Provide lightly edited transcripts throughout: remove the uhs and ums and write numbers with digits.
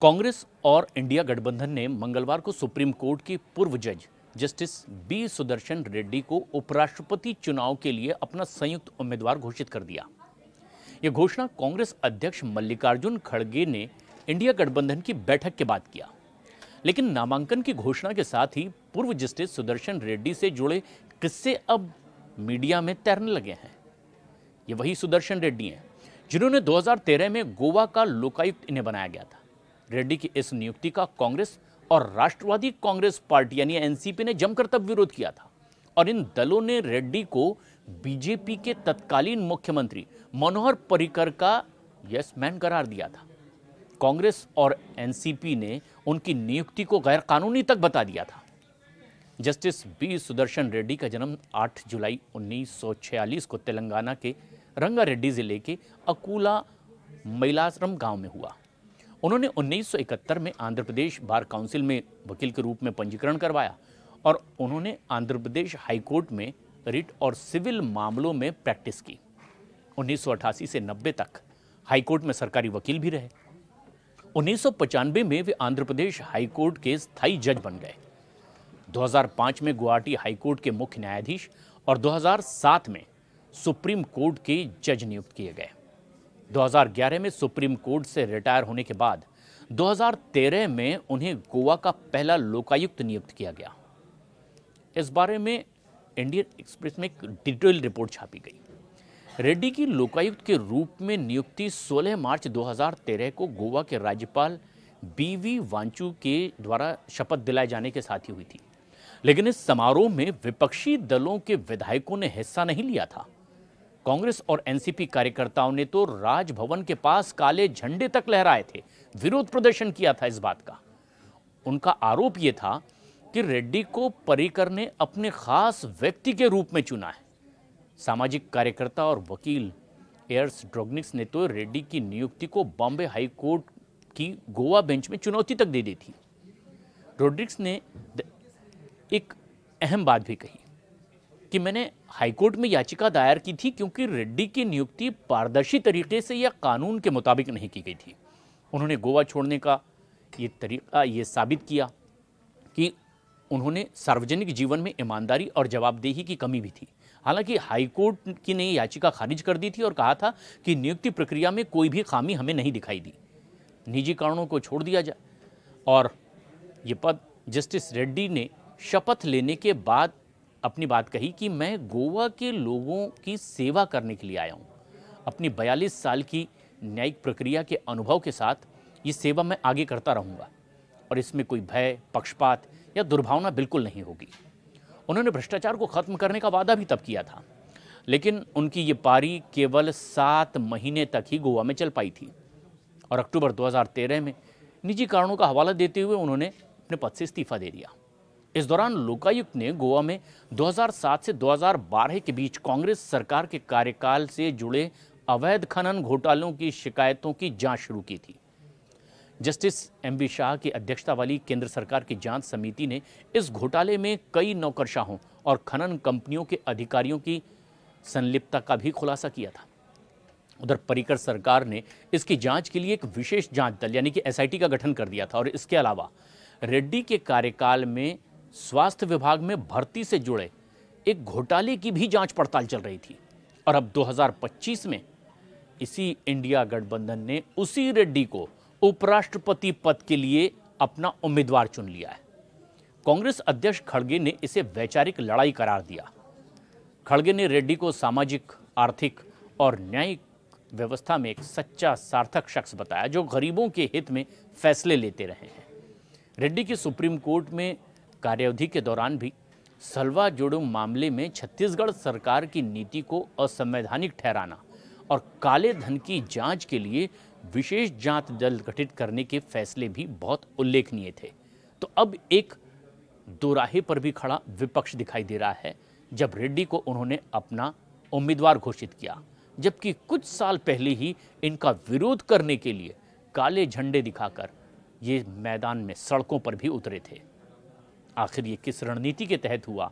कांग्रेस और इंडिया गठबंधन ने मंगलवार को सुप्रीम कोर्ट की पूर्व जज जस्टिस बी सुदर्शन रेड्डी को उपराष्ट्रपति चुनाव के लिए अपना संयुक्त उम्मीदवार घोषित कर दिया। यह घोषणा कांग्रेस अध्यक्ष मल्लिकार्जुन खड़गे ने इंडिया गठबंधन की बैठक के बाद किया। लेकिन नामांकन की घोषणा के साथ ही पूर्व जस्टिस सुदर्शन रेड्डी से जुड़े किस्से अब मीडिया में तैरने लगे हैं। ये वही सुदर्शन रेड्डी हैं जिन्होंने 2013 में गोवा का लोकायुक्त इन्हें बनाया गया था। रेड्डी की इस नियुक्ति का कांग्रेस और राष्ट्रवादी कांग्रेस पार्टी यानी एनसीपी ने जमकर तब विरोध किया था और इन दलों ने रेड्डी को बीजेपी के तत्कालीन मुख्यमंत्री मनोहर पर्रिकर का यस मैन करार दिया था। कांग्रेस और एनसीपी ने उनकी नियुक्ति को गैरकानूनी तक बता दिया था। जस्टिस बी सुदर्शन रेड्डी का जन्म 8 जुलाई 1946 को तेलंगाना के रंगारेड्डी जिले के अकूला मैलारम गांव में हुआ। उन्होंने 1971 में आंध्र प्रदेश बार काउंसिल में वकील के रूप में पंजीकरण करवाया और उन्होंने आंध्र प्रदेश हाईकोर्ट में रिट और सिविल मामलों में प्रैक्टिस की। 1988 से 90 तक हाईकोर्ट में सरकारी वकील भी रहे। 1995 में वे आंध्र प्रदेश हाईकोर्ट के स्थायी जज बन गए। 2005 में गुवाहाटी हाईकोर्ट के मुख्य न्यायाधीश और 2007 में सुप्रीम कोर्ट के जज नियुक्त किए गए। 2011 में सुप्रीम कोर्ट से रिटायर होने के बाद 2013 में उन्हें गोवा का पहला लोकायुक्त नियुक्त किया गया। इस बारे में इंडियन एक्सप्रेस में एक डिटेल रिपोर्ट छापी गई। रेड्डी की लोकायुक्त के रूप में नियुक्ति 16 मार्च 2013 को गोवा के राज्यपाल बीवी वांचू के द्वारा शपथ दिलाए जाने के साथ ही हुई थी। लेकिन इस समारोह में विपक्षी दलों के विधायकों ने हिस्सा नहीं लिया था। कांग्रेस और एनसीपी कार्यकर्ताओं ने तो राजभवन के पास काले झंडे तक लहराए थे, विरोध प्रदर्शन किया था इस बात का। उनका आरोप यह था कि रेड्डी को पर्रिकर ने अपने खास व्यक्ति के रूप में चुना है। सामाजिक कार्यकर्ता और वकील एयर्स ड्रोग्निक्स ने तो रेड्डी की नियुक्ति को बॉम्बे हाईकोर्ट की गोवा बेंच में चुनौती तक दे दी थी। रोड्रिक्स ने एक अहम बात भी कही कि मैंने हाईकोर्ट में याचिका दायर की थी क्योंकि रेड्डी की नियुक्ति पारदर्शी तरीके से या कानून के मुताबिक नहीं की गई थी। उन्होंने गोवा छोड़ने का ये तरीका ये साबित किया कि उन्होंने सार्वजनिक जीवन में ईमानदारी और जवाबदेही की कमी भी थी। हालांकि हाईकोर्ट की ने याचिका खारिज कर दी थी और कहा था कि नियुक्ति प्रक्रिया में कोई भी खामी हमें नहीं दिखाई दी, निजी कारणों को छोड़ दिया जाए। और ये पद जस्टिस रेड्डी ने शपथ लेने के बाद अपनी बात कही कि मैं गोवा के लोगों की सेवा करने के लिए आया हूँ। अपनी 42 साल की न्यायिक प्रक्रिया के अनुभव के साथ ये सेवा मैं आगे करता रहूँगा और इसमें कोई भय, पक्षपात या दुर्भावना बिल्कुल नहीं होगी। उन्होंने भ्रष्टाचार को खत्म करने का वादा भी तब किया था, लेकिन उनकी ये पारी केवल 7 महीने तक ही गोवा में चल पाई थी और अक्टूबर 2013 में निजी कारणों का हवाला देते हुए उन्होंने अपने पद से इस्तीफा दे दिया। इस दौरान लोकायुक्त ने गोवा में 2007 से 2012 के बीच कांग्रेस सरकार के कार्यकाल से जुड़े अवैध खनन घोटालों की शिकायतों की जांच शुरू की थी। जस्टिस एमबी शाह की अध्यक्षता वाली केंद्र सरकार की जांच समिति ने इस घोटाले में कई नौकरशाहों और खनन कंपनियों के अधिकारियों की संलिप्तता का भी खुलासा किया था। उधर पर्रिकर सरकार ने इसकी जांच के लिए एक विशेष जांच दल यानी कि एसआईटी का गठन कर दिया था और इसके अलावा रेड्डी के कार्यकाल में स्वास्थ्य विभाग में भर्ती से जुड़े एक घोटाले की भी जांच पड़ताल चल रही थी। और अब 2025 में इसी इंडिया गठबंधन ने उसी रेड्डी को उपराष्ट्रपति पद के लिए अपना उम्मीदवार चुन लिया है। कांग्रेस अध्यक्ष खड़गे ने इसे वैचारिक लड़ाई करार दिया। खड़गे ने रेड्डी को सामाजिक, आर्थिक और न्यायिक व्यवस्था में एक सच्चा सार्थक शख्स बताया जो गरीबों के हित में फैसले लेते रहे हैं। रेड्डी की सुप्रीम कोर्ट में कार्यावधि के दौरान भी सलवा जोड़ो मामले में छत्तीसगढ़ सरकार की नीति को असंवैधानिक ठहराना और काले धन की जांच के लिए विशेष जांच दल गठित करने के फैसले भी बहुत उल्लेखनीय थे। तो अब एक दोराहे पर भी खड़ा विपक्ष दिखाई दे रहा है जब रेड्डी को उन्होंने अपना उम्मीदवार घोषित किया, जबकि कुछ साल पहले ही इनका विरोध करने के लिए काले झंडे दिखाकर ये मैदान में सड़कों पर भी उतरे थे। आखिर ये किस रणनीति के तहत हुआ,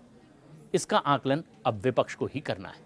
इसका आकलन अब विपक्ष को ही करना है।